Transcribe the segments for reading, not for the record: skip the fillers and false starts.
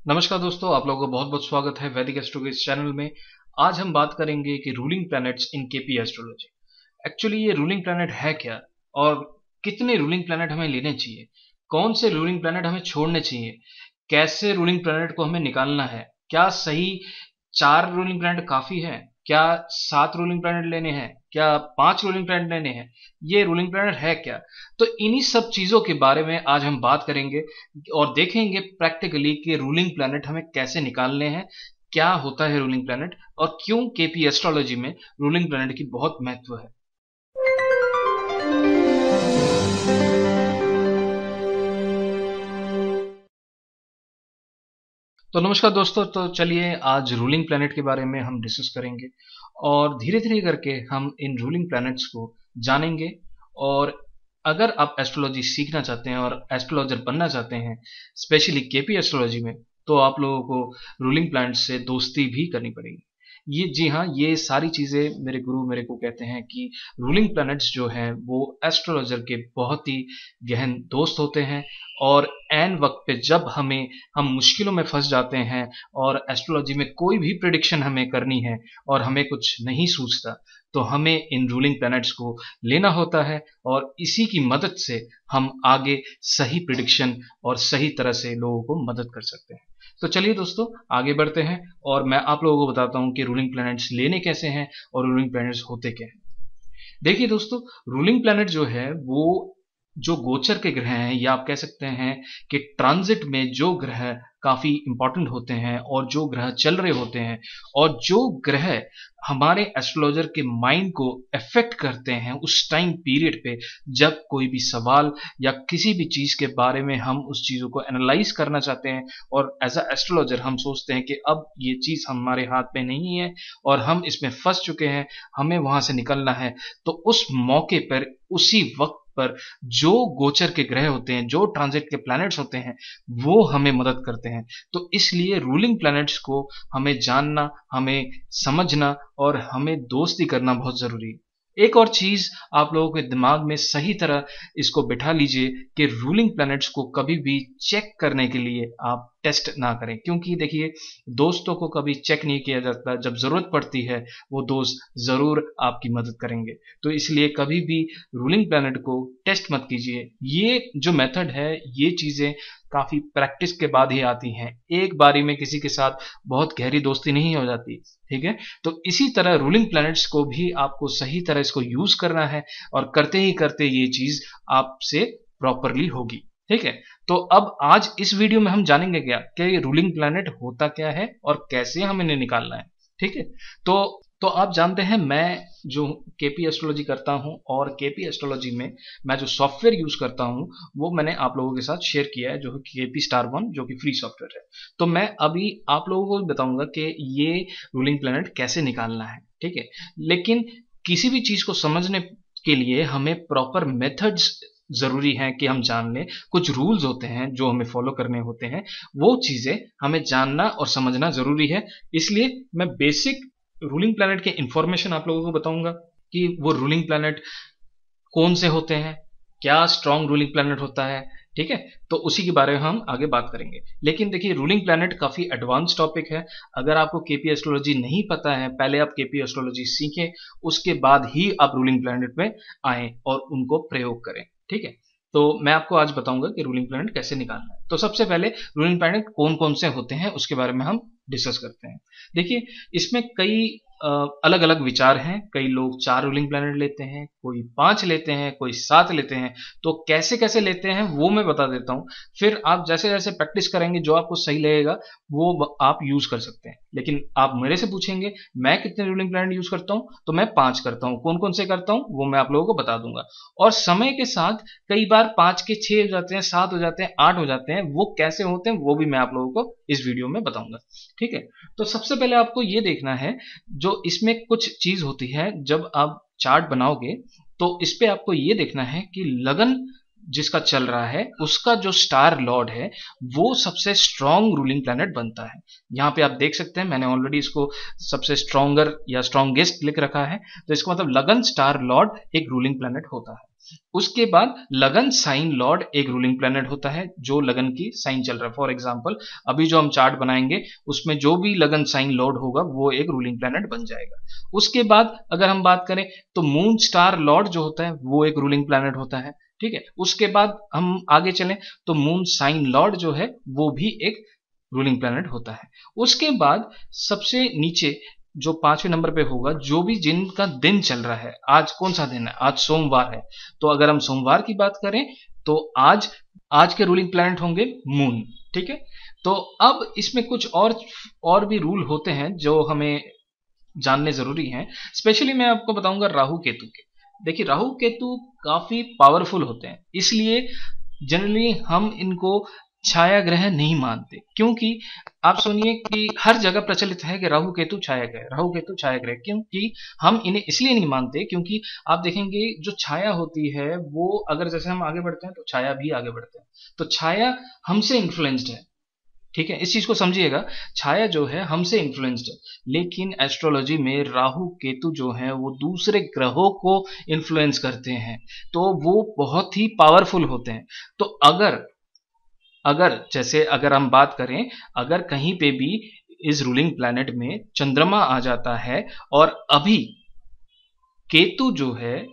नमस्कार दोस्तों, आप लोगों का बहुत बहुत स्वागत है वैदिक एस्ट्रो के इस चैनल में। आज हम बात करेंगे कि रूलिंग प्लैनेट्स इन केपी एस्ट्रोलॉजी। एक्चुअली ये रूलिंग प्लैनेट है क्या और कितने रूलिंग प्लैनेट हमें लेने चाहिए, कौन से रूलिंग प्लैनेट हमें छोड़ने चाहिए, कैसे रूलिंग प्लैनेट को हमें निकालना है, क्या सही 4 रूलिंग प्लैनेट काफी है, क्या 7 रूलिंग प्लैनेट लेने हैं, क्या 5 रूलिंग प्लैनेट लेने हैं, ये रूलिंग प्लैनेट है क्या। तो इन्हीं सब चीजों के बारे में आज हम बात करेंगे और देखेंगे प्रैक्टिकली कि रूलिंग प्लैनेट हमें कैसे निकालने हैं, क्या होता है रूलिंग प्लैनेट और क्यों केपी एस्ट्रोलॉजी में रूलिंग प्लैनेट की बहुत महत्व है। तो नमस्कार दोस्तों, तो चलिए आज रूलिंग प्लैनेट के बारे में हम डिस्कस करेंगे और धीरे धीरे करके हम इन रूलिंग प्लैनेट्स को जानेंगे। और अगर आप एस्ट्रोलॉजी सीखना चाहते हैं और एस्ट्रोलॉजर बनना चाहते हैं, स्पेशली केपी एस्ट्रोलॉजी में, तो आप लोगों को रूलिंग प्लैनेट्स से दोस्ती भी करनी पड़ेगी। ये जी हाँ, ये सारी चीज़ें मेरे गुरु मेरे को कहते हैं कि रूलिंग प्लैनेट्स जो हैं वो एस्ट्रोलॉजर के बहुत ही गहन दोस्त होते हैं। और एन वक्त पे जब हम मुश्किलों में फंस जाते हैं और एस्ट्रोलॉजी में कोई भी प्रिडिक्शन हमें करनी है और हमें कुछ नहीं सूझता, तो हमें इन रूलिंग प्लैनेट्स को लेना होता है और इसी की मदद से हम आगे सही प्रिडिक्शन और सही तरह से लोगों को मदद कर सकते हैं। तो चलिए दोस्तों, आगे बढ़ते हैं और मैं आप लोगों को बताता हूं कि रूलिंग प्लैनेट्स लेने कैसे हैं और रूलिंग प्लैनेट्स होते क्या हैं। देखिए दोस्तों, रूलिंग प्लैनेट जो है वो जो गोचर के ग्रह हैं, या आप कह सकते हैं कि ट्रांजिट में जो ग्रह काफी इंपॉर्टेंट होते हैं और जो ग्रह चल रहे होते हैं और जो ग्रह हमारे एस्ट्रोलॉजर के माइंड को अफेक्ट करते हैं उस टाइम पीरियड पे, जब कोई भी सवाल या किसी भी चीज के बारे में हम उस चीजों को एनालाइज करना चाहते हैं और एज अ एस्ट्रोलॉजर हम सोचते हैं कि अब ये चीज हमारे हाथ में नहीं है और हम इसमें फंस चुके हैं, हमें वहां से निकलना है। तो उस मौके पर, उसी वक्त पर, जो गोचर के ग्रह होते हैं, जो ट्रांजिट के प्लैनेट्स होते हैं, वो हमें मदद करते हैं। तो इसलिए रूलिंग प्लैनेट्स को हमें जानना, हमें समझना और हमें दोस्ती करना बहुत जरूरी है। एक और चीज आप लोगों के दिमाग में सही तरह इसको बिठा लीजिए कि रूलिंग प्लैनेट्स को कभी भी चेक करने के लिए आप टेस्ट ना करें, क्योंकि देखिए, दोस्तों को कभी चेक नहीं किया जाता, जब जरूरत पड़ती है वो दोस्त जरूर आपकी मदद करेंगे। तो इसलिए कभी भी रूलिंग प्लैनेट को टेस्ट मत कीजिए। ये जो मेथड है, ये चीजें काफी प्रैक्टिस के बाद ही आती हैं, एक बारी में किसी के साथ बहुत गहरी दोस्ती नहीं हो जाती। ठीक है, तो इसी तरह रूलिंग प्लैनेट्स को भी आपको सही तरह इसको यूज करना है और करते ही करते ये चीज आपसे प्रॉपरली होगी। ठीक है, तो अब आज इस वीडियो में हम जानेंगे क्या कि रूलिंग प्लैनेट होता क्या है और कैसे हमें इन्हें निकालना है। ठीक है, तो आप जानते हैं, मैं जो केपी एस्ट्रोलॉजी करता हूं और केपी एस्ट्रोलॉजी में मैं जो सॉफ्टवेयर यूज करता हूं वो मैंने आप लोगों के साथ शेयर किया है, जो केपी स्टार वन, जो कि फ्री सॉफ्टवेयर है। तो मैं अभी आप लोगों को बताऊंगा कि ये रूलिंग प्लैनेट कैसे निकालना है। ठीक है, लेकिन किसी भी चीज को समझने के लिए हमें प्रॉपर मेथड्स जरूरी है कि हम जान लें। कुछ रूल्स होते हैं जो हमें फॉलो करने होते हैं, वो चीजें हमें जानना और समझना जरूरी है। इसलिए मैं बेसिक रूलिंग प्लैनेट के इंफॉर्मेशन आप लोगों को बताऊंगा कि वो रूलिंग प्लैनेट कौन से होते हैं, क्या स्ट्रॉन्ग रूलिंग प्लैनेट होता है। ठीक है, तो उसी के बारे में हम आगे बात करेंगे। लेकिन देखिए, रूलिंग प्लैनेट काफी एडवांस टॉपिक है। अगर आपको केपी एस्ट्रोलॉजी नहीं पता है, पहले आप केपी एस्ट्रोलॉजी सीखें, उसके बाद ही आप रूलिंग प्लैनेट में आए और उनको प्रयोग करें। ठीक है, तो मैं आपको आज बताऊंगा कि रूलिंग प्लैनेट कैसे निकालना है। तो सबसे पहले रूलिंग प्लैनेट कौन कौन से होते हैं उसके बारे में हम डिस्कस करते हैं। देखिए, इसमें कई अलग अलग विचार हैं। कई लोग 4 रूलिंग प्लैनेट लेते हैं, कोई 5 लेते हैं, कोई 7 लेते हैं। तो कैसे कैसे लेते हैं वो मैं बता देता हूं, फिर आप जैसे जैसे प्रैक्टिस करेंगे जो आपको सही लगेगा वो आप यूज कर सकते हैं। लेकिन आप मेरे से पूछेंगे मैं कितने रूलिंग प्लैनेट यूज करता हूं, तो मैं 5 करता हूं। कौन कौन से करता हूं वो मैं आप लोगों को बता दूंगा। और समय के साथ कई बार 5 के 6 हो जाते हैं, 7 हो जाते हैं, 8 हो जाते हैं। वो कैसे होते हैं वो भी मैं आप लोगों को इस वीडियो में बताऊंगा। ठीक है, तो सबसे पहले आपको ये देखना है, जो इसमें कुछ चीज होती है, जब आप चार्ट बनाओगे तो इस पे आपको ये देखना है कि लगन जिसका चल रहा है उसका जो स्टार लॉर्ड है वो सबसे स्ट्रॉन्ग रूलिंग प्लैनेट बनता है। यहाँ पे आप देख सकते हैं मैंने ऑलरेडी इसको सबसे स्ट्रॉन्गर या स्ट्रॉन्गेस्ट लिख रखा है, तो इसका मतलब लगन स्टार लॉर्ड एक रूलिंग प्लैनेट होता है। उसके बाद लगन साइन लॉर्ड एक रूलिंग प्लैनेट होता है जो लगन की साइन चल रहा है। फॉर एग्जांपल अभी जो हम चार्ट बनाएंगे उसमें जो भी लगन साइन लॉर्ड होगा वो एक रूलिंग प्लैनेट बन जाएगा। उसके बाद अगर हम बात करें तो मून स्टार लॉर्ड जो होता है वो एक रूलिंग प्लैनेट होता है, ठीक है। उसके बाद हम आगे चलें तो मून साइन लॉर्ड जो है वो भी एक रूलिंग प्लैनेट होता है। उसके बाद सबसे नीचे जो 5वें नंबर पे होगा जो भी जिनका दिन चल रहा है, आज कौन सा दिन है, आज सोमवार है, तो अगर हम सोमवार की बात करें तो आज के रूलिंग प्लैनेट होंगे मून, ठीक है। तो अब इसमें कुछ और भी रूल होते हैं जो हमें जानने जरूरी हैं। स्पेशली मैं आपको बताऊंगा राहु केतु के। देखिए राहु केतु काफी पावरफुल होते हैं, इसलिए जनरली हम इनको छाया ग्रह नहीं मानते, क्योंकि आप सुनिए कि हर जगह प्रचलित है कि राहु केतु छाया ग्रह, राहु केतु छाया ग्रह। क्योंकि हम इन्हें इसलिए नहीं मानते क्योंकि आप देखेंगे जो छाया होती है वो अगर जैसे हम आगे बढ़ते हैं तो छाया भी आगे बढ़ते हैं, तो छाया हमसे इन्फ्लुएंस्ड है, ठीक है। इस चीज को समझिएगा, छाया जो है हमसे इन्फ्लुएंस्ड है, लेकिन एस्ट्रोलॉजी में राहु केतु जो है वो दूसरे ग्रहों को इन्फ्लुएंस करते हैं, तो वो बहुत ही पावरफुल होते हैं। तो अगर हम बात करें, अगर कहीं पे भी इस रूलिंग प्लैनेट में चंद्रमा आ जाता है और अभी केतु जो है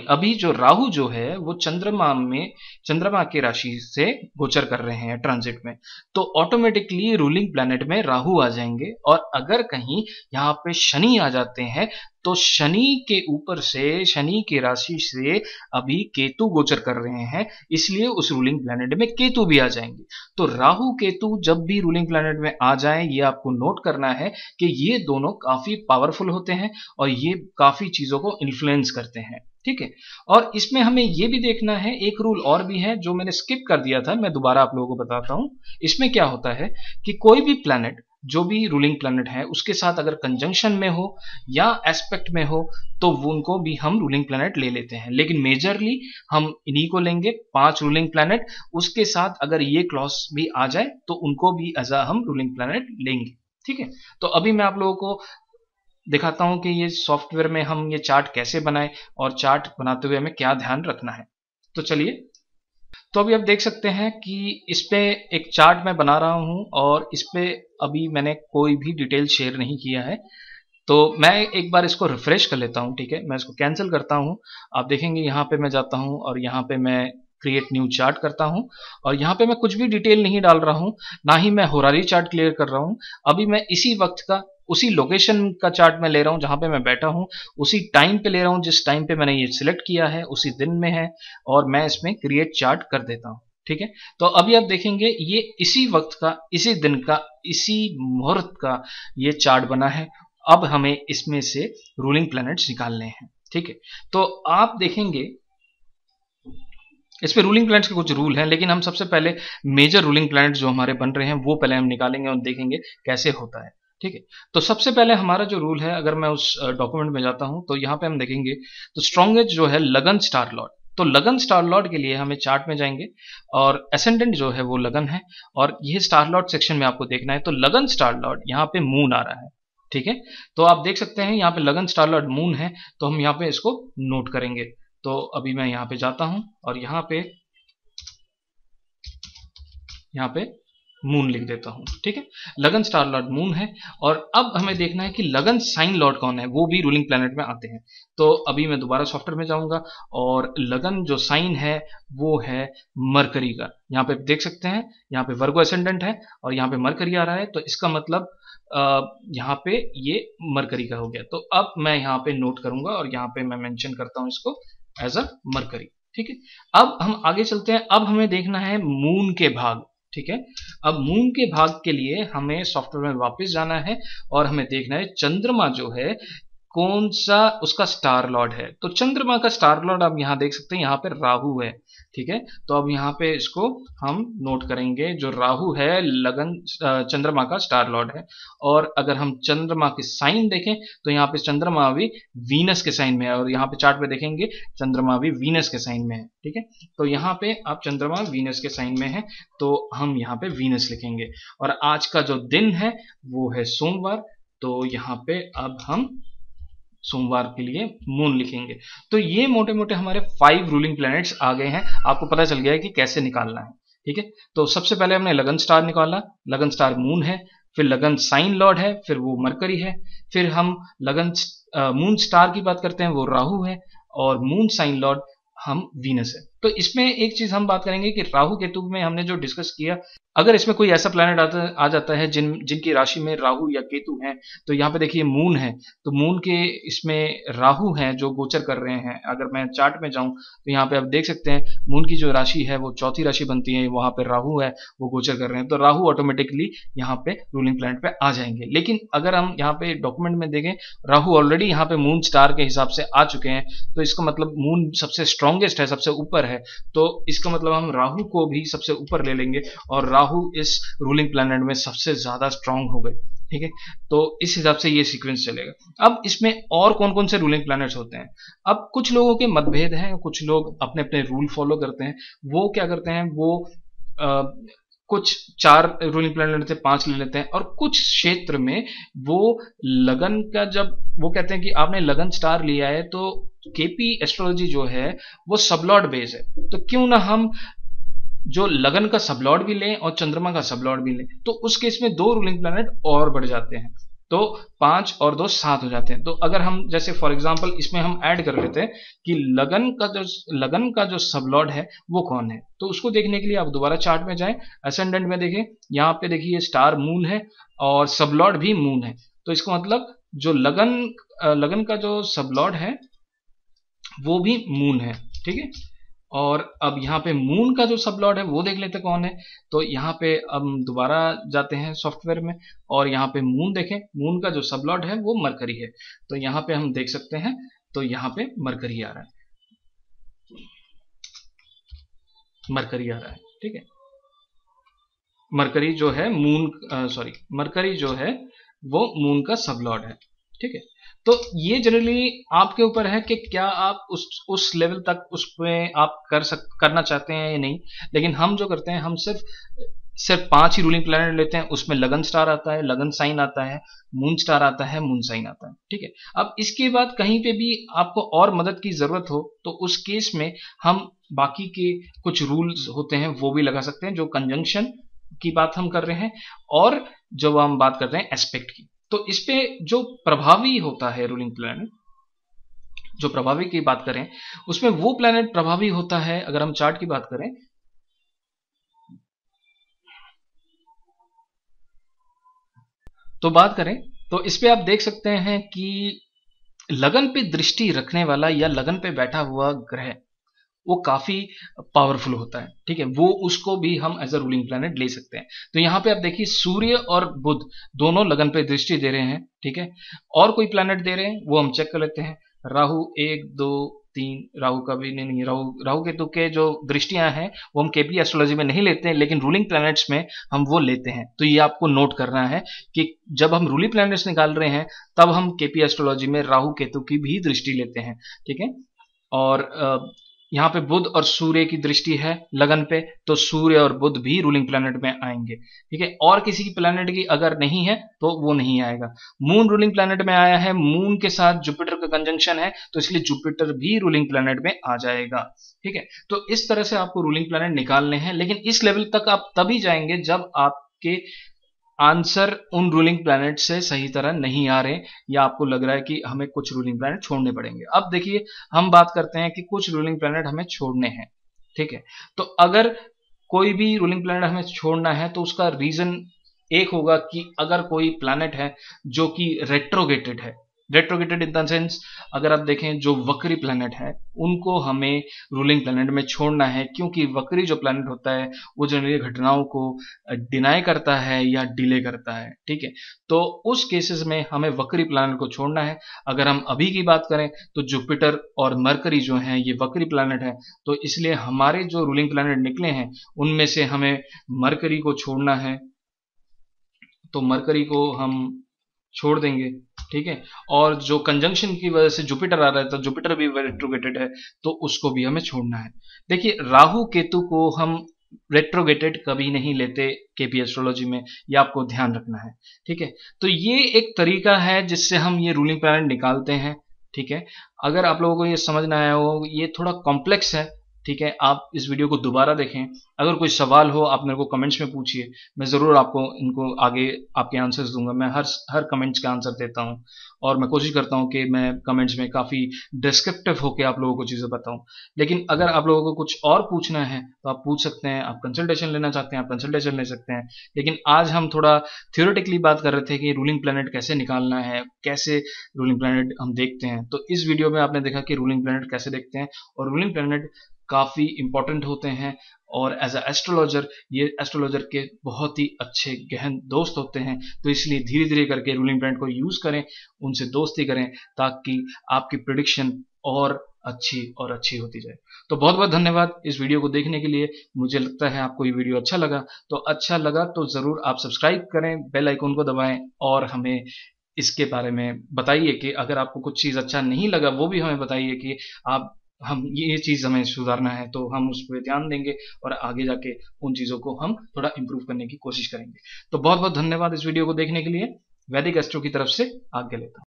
अभी जो राहु जो है वो चंद्रमा की राशि से गोचर कर रहे हैं ट्रांजिट में, तो ऑटोमेटिकली रूलिंग प्लैनेट में राहु आ जाएंगे। और अगर कहीं यहाँ पे शनि आ जाते हैं तो शनि के ऊपर से, शनि की राशि से अभी केतु गोचर कर रहे हैं, इसलिए उस रूलिंग प्लैनेट में केतु भी आ जाएंगे। तो राहु केतु जब भी रूलिंग प्लैनेट में आ जाए ये आपको नोट करना है कि ये दोनों काफी पावरफुल होते हैं और ये काफी चीजों को इन्फ्लुएंस करते हैं, ठीक है। और इसमें हमें यह भी देखना है, एक रूल और भी है जो मैंने स्किप कर दिया था, मैं दोबारा आप लोगों को बताता हूं। इसमें क्या होता है कि कोई भी प्लैनेट, जो भी रूलिंग प्लैनेट है उसके साथ अगर कंजंक्शन में हो या एस्पेक्ट में हो तो वो उनको भी हम रूलिंग प्लैनेट ले लेते हैं, लेकिन मेजरली हम इन्हीं को लेंगे 5 रूलिंग प्लैनेट। उसके साथ अगर ये क्लॉज भी आ जाए तो उनको भी एज अ हम रूलिंग प्लैनेट लेंगे, ठीक है। तो अभी मैं आप लोगों को दिखाता हूं कि ये सॉफ्टवेयर में हम ये चार्ट कैसे बनाएं और चार्ट बनाते हुए हमें क्या ध्यान रखना है। तो चलिए, तो अभी आप देख सकते हैं कि इस पे एक चार्ट मैं बना रहा हूं और इस पे अभी मैंने कोई भी डिटेल शेयर नहीं किया है। तो मैं एक बार इसको रिफ्रेश कर लेता हूं, ठीक है। मैं इसको कैंसिल करता हूं। आप देखेंगे यहाँ पे मैं जाता हूं और यहाँ पे मैं क्रिएट न्यू चार्ट करता हूं और यहाँ पे मैं कुछ भी डिटेल नहीं डाल रहा हूं, ना ही मैं होरारी चार्ट क्लियर कर रहा हूं। अभी मैं इसी वक्त का, उसी लोकेशन का चार्ट में ले रहा हूं जहां पे मैं बैठा हूं, उसी टाइम पे ले रहा हूं जिस टाइम पे मैंने ये सिलेक्ट किया है, उसी दिन में है, और मैं इसमें क्रिएट चार्ट कर देता हूं, ठीक है। तो अभी आप देखेंगे ये इसी वक्त का, इसी दिन का, इसी मुहूर्त का ये चार्ट बना है। अब हमें इसमें से रूलिंग प्लैनेट्स निकालने हैं, ठीक है। तो आप देखेंगे इस पे रूलिंग प्लैनेट्स के कुछ रूल हैं, लेकिन हम सबसे पहले मेजर रूलिंग प्लैनेट्स जो हमारे बन रहे हैं वो पहले हम निकालेंगे और देखेंगे कैसे होता है, ठीक है। तो सबसे पहले हमारा जो रूल है, अगर मैं उस डॉक्यूमेंट में जाता हूं तो यहां पे हम देखेंगे तो स्ट्रॉन्गेस्ट जो है लगन स्टार लॉर्ड। तो लगन स्टार लॉर्ड के लिए हमें चार्ट में जाएंगे और एसेंडेंट जो है वो लगन है, और ये स्टार लॉर्ड सेक्शन में आपको देखना है। तो लगन स्टार लॉर्ड यहाँ पे मून आ रहा है, ठीक है। तो आप देख सकते हैं यहाँ पे लगन स्टार लॉर्ड मून है, तो हम यहाँ पे इसको नोट करेंगे। तो अभी मैं यहाँ पे जाता हूं और यहाँ पे मून लिख देता हूं, ठीक है। लगन स्टार लॉर्ड मून है। और अब हमें देखना है कि लगन साइन लॉर्ड कौन है, वो भी रूलिंग प्लैनेट में आते हैं। तो अभी मैं दोबारा सॉफ्टवेयर में जाऊंगा और लगन जो साइन है वो है मरकरी का। यहाँ पे देख सकते हैं, यहाँ पे वर्गो एसेंडेंट है और यहाँ पे मरकरी आ रहा है, तो इसका मतलब यहाँ पे ये मरकरी का हो गया। तो अब मैं यहाँ पे नोट करूंगा और यहाँ पे मैं मेंशन करता हूं इसको एज अ मरकरी, ठीक है। अब हम आगे चलते हैं। अब हमें देखना है मून के भाग, ठीक है। अब मून के भाग के लिए हमें सॉफ्टवेयर में वापस जाना है और हमें देखना है चंद्रमा जो है कौन सा उसका स्टार लॉर्ड है। तो चंद्रमा का स्टार लॉर्ड आप यहां देख सकते हैं, यहां पे राहु है, ठीक है। तो अब यहाँ पे इसको हम नोट करेंगे, जो राहु है लगन चंद्रमा का स्टार लॉर्ड है। और अगर हम चंद्रमा के साइन देखें तो यहाँ पे चंद्रमा भी वीनस के साइन में है, और यहाँ पे चार्ट पे देखेंगे चंद्रमा भी वीनस के साइन में है, ठीक है। तो यहाँ पे आप चंद्रमा वीनस के साइन में है, तो हम यहाँ पे वीनस लिखेंगे। और आज का जो दिन है वो है सोमवार, तो यहाँ पे अब हम सोमवार के लिए मून लिखेंगे। तो ये मोटे मोटे हमारे 5 रूलिंग प्लैनेट्स आ गए हैं, आपको पता चल गया है कि कैसे निकालना है, ठीक है। तो सबसे पहले हमने लगन स्टार निकाला, लगन स्टार मून है, फिर लगन साइन लॉर्ड है, फिर वो मरकरी है, फिर हम लगन मून स्टार की बात करते हैं, वो राहु है, और मून साइन लॉर्ड हम वीनस है। तो इसमें एक चीज हम बात करेंगे कि राहु केतु में हमने जो डिस्कस किया, अगर इसमें कोई ऐसा प्लैनेट आ जाता है जिनकी राशि में राहु या केतु है, तो यहाँ पे देखिए मून है, तो मून के इसमें राहु हैं जो गोचर कर रहे हैं। अगर मैं चार्ट में जाऊं तो यहाँ पे आप देख सकते हैं मून की जो राशि है वो चौथी राशि बनती है, वहां पे राहु है वो गोचर कर रहे हैं, तो राहु ऑटोमेटिकली यहाँ पे रूलिंग प्लैनेट पे आ जाएंगे। लेकिन अगर हम यहाँ पे डॉक्यूमेंट में देखें, राहु ऑलरेडी यहाँ पे मून स्टार के हिसाब से आ चुके हैं, तो इसका मतलब मून सबसे स्ट्रॉन्गेस्ट है, सबसे ऊपर है, तो इसका मतलब हम राहु को भी सबसे ऊपर ले लेंगे, और राहु इस रूलिंग प्लैनेट में सबसे ज्यादा स्ट्रांग हो गए, ठीक है। तो इस हिसाब से ये सीक्वेंस चलेगा। अब इसमें और कौन कौन से रूलिंग प्लैनेट्स होते हैं, अब कुछ लोगों के मतभेद हैं, कुछ लोग अपने अपने रूल फॉलो करते हैं। वो क्या करते हैं, वो कुछ 4 रूलिंग प्लैनेट से 5 ले लेते हैं, और कुछ क्षेत्र में वो लगन का, जब वो कहते हैं कि आपने लगन स्टार लिया है तो केपी एस्ट्रोलॉजी जो है वो सबलॉर्ड बेस है, तो क्यों ना हम जो लगन का सबलॉर्ड भी लें और चंद्रमा का सबलॉर्ड भी लें। तो उस केस में 2 रूलिंग प्लैनेट और बढ़ जाते हैं, तो 5 और 2 7 हो जाते हैं। तो अगर हम जैसे फॉर एग्जांपल इसमें हम ऐड कर लेते हैं कि लगन का जो सबलॉर्ड है वो कौन है, तो उसको देखने के लिए आप दोबारा चार्ट में जाएं, असेंडेंट में देखें, यहाँ पे देखिए स्टार मून है और सबलॉर्ड भी मून है, तो इसका मतलब जो लगन का जो सबलॉर्ड है वो भी मून है, ठीक है। और अब यहाँ पे मून का जो सबलॉर्ड है वो देख लेते कौन है, तो यहाँ पे अब दोबारा जाते हैं सॉफ्टवेयर में, और यहाँ पे मून देखें, मून का जो सबलॉर्ड है वो मरकरी है, तो यहाँ पे हम देख सकते हैं, तो यहाँ पे मरकरी आ रहा है, मरकरी आ रहा है, ठीक है। मरकरी जो है मरकरी जो है वो मून का सबलॉर्ड है, ठीक है। तो ये जनरली आपके ऊपर है कि क्या आप उस लेवल तक उसमें आप करना चाहते हैं या नहीं। लेकिन हम जो करते हैं, हम सिर्फ 5 ही रूलिंग प्लैनेट लेते हैं, उसमें लगन स्टार आता है, लगन साइन आता है, मून स्टार आता है, मून साइन आता है, ठीक है। अब इसके बाद कहीं पे भी आपको और मदद की जरूरत हो तो उस केस में हम बाकी के कुछ रूल्स होते हैं वो भी लगा सकते हैं, जो कंजंक्शन की बात हम कर रहे हैं, और जो हम बात कर रहे हैं एस्पेक्ट की। तो इस पे जो प्रभावी होता है रूलिंग प्लैनेट, जो प्रभावी की बात करें उसमें वो प्लैनेट प्रभावी होता है, अगर हम चार्ट की बात करें तो इस पे आप देख सकते हैं कि लगन पे दृष्टि रखने वाला या लगन पे बैठा हुआ ग्रह वो काफी पावरफुल होता है, ठीक है, वो उसको भी हम एज अ रूलिंग प्लैनेट ले सकते हैं। तो यहां पे आप देखिए सूर्य और बुध दोनों लगन पे दृष्टि दे रहे हैं, ठीक है। और कोई प्लैनेट दे रहे हैं वो हम चेक कर लेते हैं, राहु 1 2 3, राहु का भी नहीं, राहु केतु के जो दृष्टियां हैं वो हम केपी एस्ट्रोलॉजी में नहीं लेते हैं, लेकिन रूलिंग प्लैनेट्स में हम वो लेते हैं। तो ये आपको नोट करना है कि जब हम रूलिंग प्लैनेट्स निकाल रहे हैं तब हम केपी एस्ट्रोलॉजी में राहु केतु की भी दृष्टि लेते हैं, ठीक है। और यहाँ पे बुध और सूर्य की दृष्टि है लगन पे, तो सूर्य और बुध भी रूलिंग प्लैनेट में आएंगे, ठीक है। और किसी की प्लैनेट की अगर नहीं है तो वो नहीं आएगा। मून रूलिंग प्लैनेट में आया है, मून के साथ जुपिटर का कंजंक्शन है, तो इसलिए जुपिटर भी रूलिंग प्लैनेट में आ जाएगा, ठीक है। तो इस तरह से आपको रूलिंग प्लैनेट निकालने हैं, लेकिन इस लेवल तक आप तभी जाएंगे जब आपके आंसर उन रूलिंग प्लैनेट से सही तरह नहीं आ रहे, या आपको लग रहा है कि हमें कुछ रूलिंग प्लैनेट छोड़ने पड़ेंगे। अब देखिए हम बात करते हैं कि कुछ रूलिंग प्लैनेट हमें छोड़ने हैं, ठीक है। तो अगर कोई भी रूलिंग प्लैनेट हमें छोड़ना है तो उसका रीजन एक होगा कि अगर कोई प्लैनेट है जो कि रेट्रोगेटेड है, रेट्रोगेटेड इन द सेंस, अगर आप देखें जो वक्री प्लैनेट है उनको हमें रूलिंग प्लैनेट में छोड़ना है, क्योंकि वक्री जो प्लैनेट होता है वो जनरली घटनाओं को डिनाई करता है या डिले करता है, ठीक है। तो उस केसेस में हमें वक्री प्लैनेट को छोड़ना है। अगर हम अभी की बात करें तो जुपिटर और मरकरी जो हैं ये वक्री प्लैनेट है, तो इसलिए हमारे जो रूलिंग प्लैनेट निकले हैं उनमें से हमें मरकरी को छोड़ना है, तो मरकरी को हम छोड़ देंगे, ठीक है। और जो कंजंक्शन की वजह से जुपिटर आ रहा है तो जुपिटर भी रेट्रोगेटेड है, तो उसको भी हमें छोड़ना है। देखिए राहु केतु को हम रेट्रोगेटेड कभी नहीं लेते केपी एस्ट्रोलॉजी में, ये आपको ध्यान रखना है, ठीक है। तो ये एक तरीका है जिससे हम ये रूलिंग प्लैनेट निकालते हैं, ठीक है। अगर आप लोगों को ये समझ ना आया हो, ये थोड़ा कॉम्प्लेक्स है, ठीक है। आप इस वीडियो को दोबारा देखें, अगर कोई सवाल हो आप मेरे को कमेंट्स में पूछिए, मैं ज़रूर आपको इनको आगे आपके आंसर्स दूंगा। मैं हर कमेंट्स का आंसर देता हूं और मैं कोशिश करता हूं कि मैं कमेंट्स में काफ़ी डिस्क्रिप्टिव होकर आप लोगों को चीज़ें बताऊं। लेकिन अगर आप लोगों को कुछ और पूछना है तो आप पूछ सकते हैं, आप कंसल्टेशन लेना चाहते हैं आप कंसल्टेशन ले सकते हैं। लेकिन आज हम थोड़ा थियोरेटिकली बात कर रहे थे कि रूलिंग प्लैनेट कैसे निकालना है, कैसे रूलिंग प्लैनेट हम देखते हैं। तो इस वीडियो में आपने देखा कि रूलिंग प्लैनेट कैसे देखते हैं, और रूलिंग प्लैनेट काफ़ी इंपॉर्टेंट होते हैं, और एज अ एस्ट्रोलॉजर ये एस्ट्रोलॉजर के बहुत ही अच्छे गहन दोस्त होते हैं। तो इसलिए धीरे धीरे करके रूलिंग प्लैनेट को यूज़ करें, उनसे दोस्ती करें, ताकि आपकी प्रिडिक्शन और अच्छी होती जाए। तो बहुत बहुत धन्यवाद इस वीडियो को देखने के लिए। मुझे लगता है आपको ये वीडियो अच्छा लगा तो ज़रूर आप सब्सक्राइब करें, बेल आइकन को दबाएं, और हमें इसके बारे में बताइए कि अगर आपको कुछ चीज़ अच्छा नहीं लगा वो भी हमें बताइए कि आप हम ये चीज़ हमें सुधारना है, तो हम उस पर ध्यान देंगे और आगे जाके उन चीज़ों को हम थोड़ा इम्प्रूव करने की कोशिश करेंगे। तो बहुत बहुत धन्यवाद इस वीडियो को देखने के लिए। वैदिक एस्ट्रो की तरफ से आज्ञा लेता हूँ।